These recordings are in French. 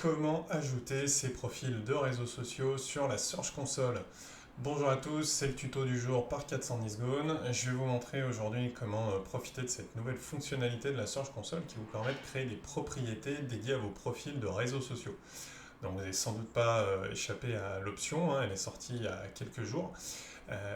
Comment ajouter ses profils de réseaux sociaux sur la Search Console? Bonjour à tous, c'est le tuto du jour par 410 Gone. Je vais vous montrer aujourd'hui comment profiter de cette nouvelle fonctionnalité de la Search Console qui vous permet de créer des propriétés dédiées à vos profils de réseaux sociaux. Donc vous n'avez sans doute pas échappé à l'option, elle est sortie il y a quelques jours.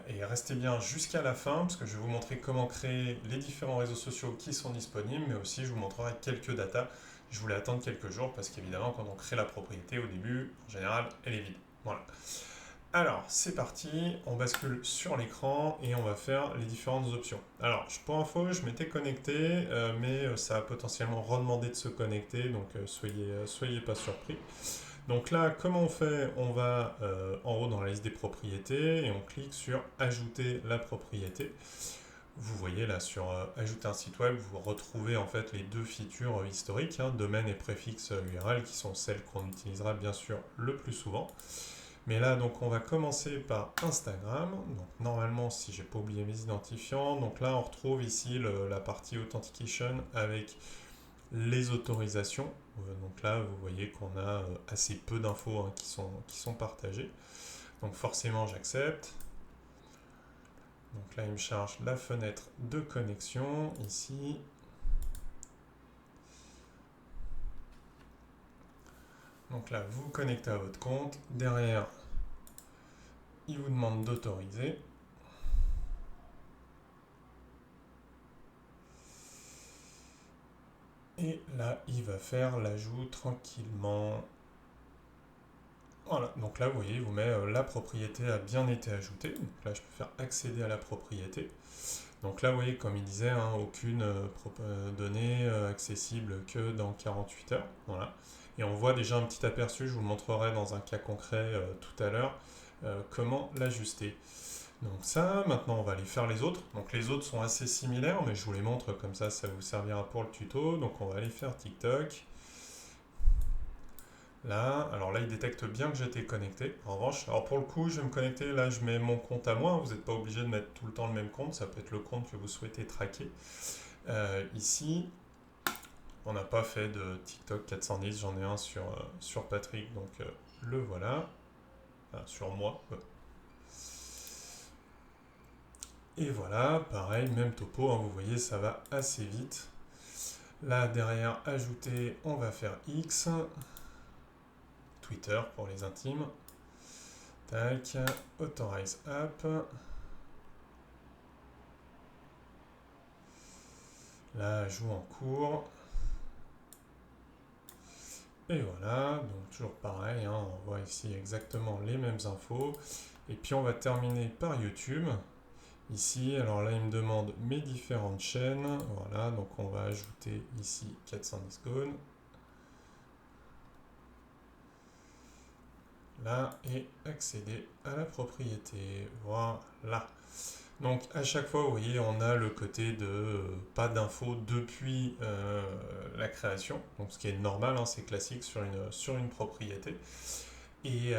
Et restez bien jusqu'à la fin parce que je vais vous montrer comment créer les différents réseaux sociaux qui sont disponibles, mais aussi je vous montrerai quelques datas. Je voulais attendre quelques jours parce qu'évidemment quand on crée la propriété au début, en général, elle est vide. Voilà. Alors c'est parti, on bascule sur l'écran et on va faire les différentes options. Alors pour info, je m'étais connecté, mais ça a potentiellement redemandé de se connecter, donc soyez pas surpris. Donc là, comment on fait? On va en haut dans la liste des propriétés et on clique sur Ajouter la propriété. Vous voyez là sur Ajouter un site web, vous retrouvez en fait les deux features historiques, domaine et préfixe URL, qui sont celles qu'on utilisera bien sûr le plus souvent. Mais là, donc, on va commencer par Instagram. Donc, normalement, si j'ai pas oublié mes identifiants, donc là, on retrouve ici la partie Authentication avec les autorisations. Donc là, vous voyez qu'on a assez peu d'infos qui sont partagées. Donc forcément, j'accepte. Donc là, il me charge la fenêtre de connexion ici. Donc là, vous vous connectez à votre compte. Derrière, il vous demande d'autoriser. Et là, il va faire l'ajout tranquillement. Voilà, donc là, vous voyez, il vous met la propriété a bien été ajoutée. Donc là, je peux faire accéder à la propriété. Donc là, vous voyez, comme il disait, aucune donnée accessible que dans 48 heures. Voilà. Et on voit déjà un petit aperçu, je vous le montrerai dans un cas concret tout à l'heure, comment l'ajuster. Donc ça, maintenant on va aller faire les autres. Donc les autres sont assez similaires, mais je vous les montre comme ça vous servira pour le tuto. Donc on va aller faire TikTok. Là, alors là il détecte bien que j'étais connecté. En revanche, alors pour le coup, je vais me connecter, là je mets mon compte à moi. Vous n'êtes pas obligé de mettre tout le temps le même compte, ça peut être le compte que vous souhaitez traquer. Ici, on n'a pas fait de TikTok 410, j'en ai un sur Patrick, donc le voilà. Enfin, sur moi. Et voilà, pareil, même topo, vous voyez, ça va assez vite. Là, derrière, ajouter, on va faire X. Twitter pour les intimes. Tac, Authorize App. Là, ajout en cours. Et voilà, donc toujours pareil, on voit ici exactement les mêmes infos. Et puis on va terminer par YouTube. Ici, alors là, il me demande mes différentes chaînes. Voilà, donc on va ajouter ici 410 Gone. Là, et accéder à la propriété. Voilà. Donc à chaque fois, vous voyez, on a le côté de pas d'infos depuis la création. Donc ce qui est normal, c'est classique sur une propriété. Et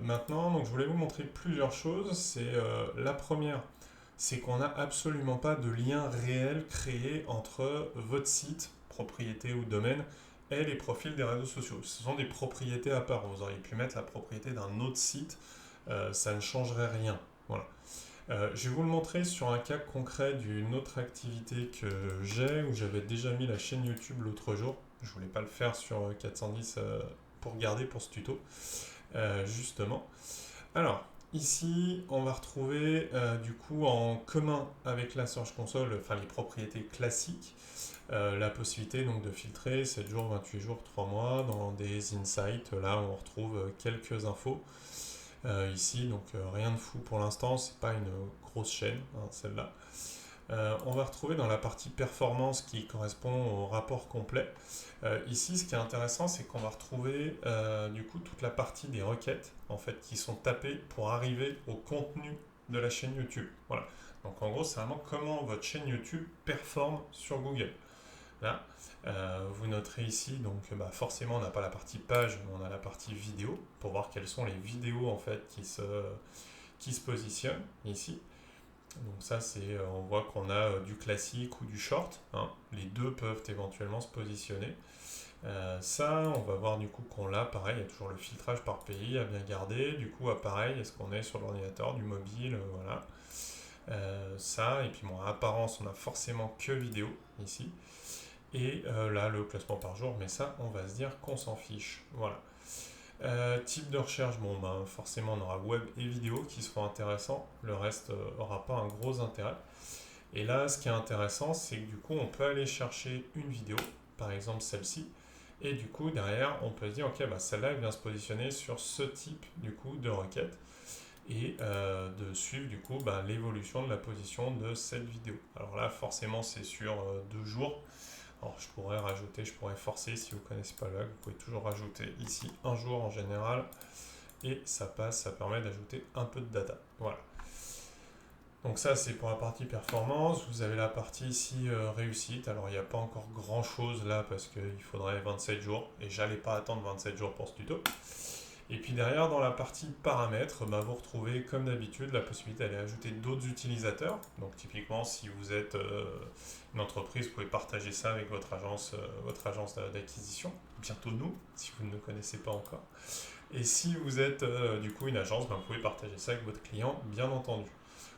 maintenant, donc, je voulais vous montrer plusieurs choses. C'est la première, c'est qu'on n'a absolument pas de lien réel créé entre votre site, propriété ou domaine, et les profils des réseaux sociaux. Ce sont des propriétés à part. Vous auriez pu mettre la propriété d'un autre site, ça ne changerait rien. Voilà. Je vais vous le montrer sur un cas concret d'une autre activité que j'ai, où j'avais déjà mis la chaîne YouTube l'autre jour. Je ne voulais pas le faire sur 410 pour garder pour ce tuto, justement. Alors, ici, on va retrouver du coup en commun avec la Search Console, enfin les propriétés classiques, la possibilité donc de filtrer 7 jours, 28 jours, 3 mois dans des insights. Là, on retrouve quelques infos. Ici, donc rien de fou pour l'instant, c'est pas une grosse chaîne, celle-là. On va retrouver dans la partie performance qui correspond au rapport complet. Ici, ce qui est intéressant, c'est qu'on va retrouver du coup toute la partie des requêtes en fait qui sont tapées pour arriver au contenu de la chaîne YouTube. Voilà. Donc en gros, c'est vraiment comment votre chaîne YouTube performe sur Google. Là, vous noterez ici, donc forcément, on n'a pas la partie page, mais on a la partie vidéo pour voir quelles sont les vidéos en fait qui se positionnent ici. Donc ça, on voit qu'on a du classique ou du short. Les deux peuvent éventuellement se positionner. Ça, on va voir du coup qu'on l'a, pareil, il y a toujours le filtrage par pays à bien garder. Du coup, pareil, est-ce qu'on est sur l'ordinateur, du mobile, voilà. Ça, et puis bon, à apparence, on a forcément que vidéo ici. Et là, le classement par jour, mais ça, on va se dire qu'on s'en fiche. Voilà. Type de recherche, bon, ben, forcément, on aura web et vidéo qui seront intéressants. Le reste aura pas un gros intérêt. Et là, ce qui est intéressant, c'est que du coup, on peut aller chercher une vidéo, par exemple celle-ci, et du coup, derrière, on peut se dire, ok, bah, celle-là, elle vient se positionner sur ce type du coup de requête et de suivre du coup bah, l'évolution de la position de cette vidéo. Alors là, forcément, c'est sur 2 jours. Alors je pourrais rajouter, je pourrais forcer, si vous ne connaissez pas le hack, vous pouvez toujours rajouter ici un jour en général, et ça passe, ça permet d'ajouter un peu de data. Voilà. Donc ça c'est pour la partie performance. Vous avez la partie ici réussite. Alors il n'y a pas encore grand chose là parce qu'il faudrait 27 jours et j'allais pas attendre 27 jours pour ce tuto. Et puis derrière dans la partie paramètres, bah, vous retrouvez comme d'habitude la possibilité d'aller ajouter d'autres utilisateurs. Donc typiquement si vous êtes une entreprise, vous pouvez partager ça avec votre agence d'acquisition. Bientôt nous, si vous ne le connaissez pas encore. Et si vous êtes du coup une agence, bah, vous pouvez partager ça avec votre client, bien entendu.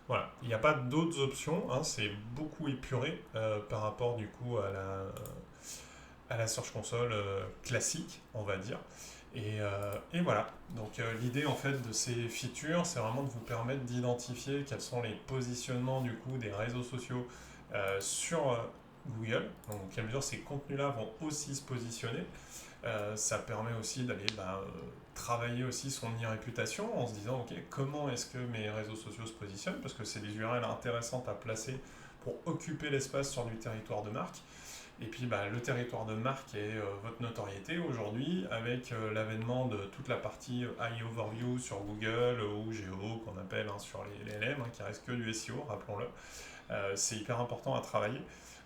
Voilà, il n'y a pas d'autres options, hein, c'est beaucoup épuré par rapport du coup à la Search Console classique, on va dire. Et voilà, donc l'idée en fait de ces features, c'est vraiment de vous permettre d'identifier quels sont les positionnements du coup des réseaux sociaux sur Google, donc dans quelle mesure ces contenus-là vont aussi se positionner. Ça permet aussi d'aller travailler aussi son e-réputation en se disant ok, comment est-ce que mes réseaux sociaux se positionnent, parce que c'est des URL intéressantes à placer pour occuper l'espace sur du territoire de marque. Et puis le territoire de marque est votre notoriété aujourd'hui avec l'avènement de toute la partie AI Overview sur Google ou Géo qu'on appelle sur les LM, qui reste que du SEO, rappelons-le. C'est hyper important à travailler.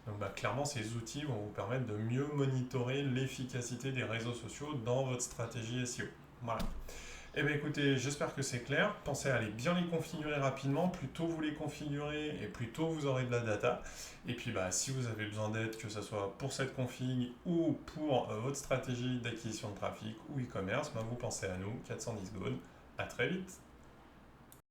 Donc clairement, ces outils vont vous permettre de mieux monitorer l'efficacité des réseaux sociaux dans votre stratégie SEO. Voilà. Eh bien écoutez, j'espère que c'est clair. Pensez à aller bien les configurer rapidement. Plus tôt vous les configurez et plus tôt vous aurez de la data. Et puis si vous avez besoin d'aide, que ce soit pour cette config ou pour votre stratégie d'acquisition de trafic ou e-commerce, vous pensez à nous, 410 Gone. À très vite.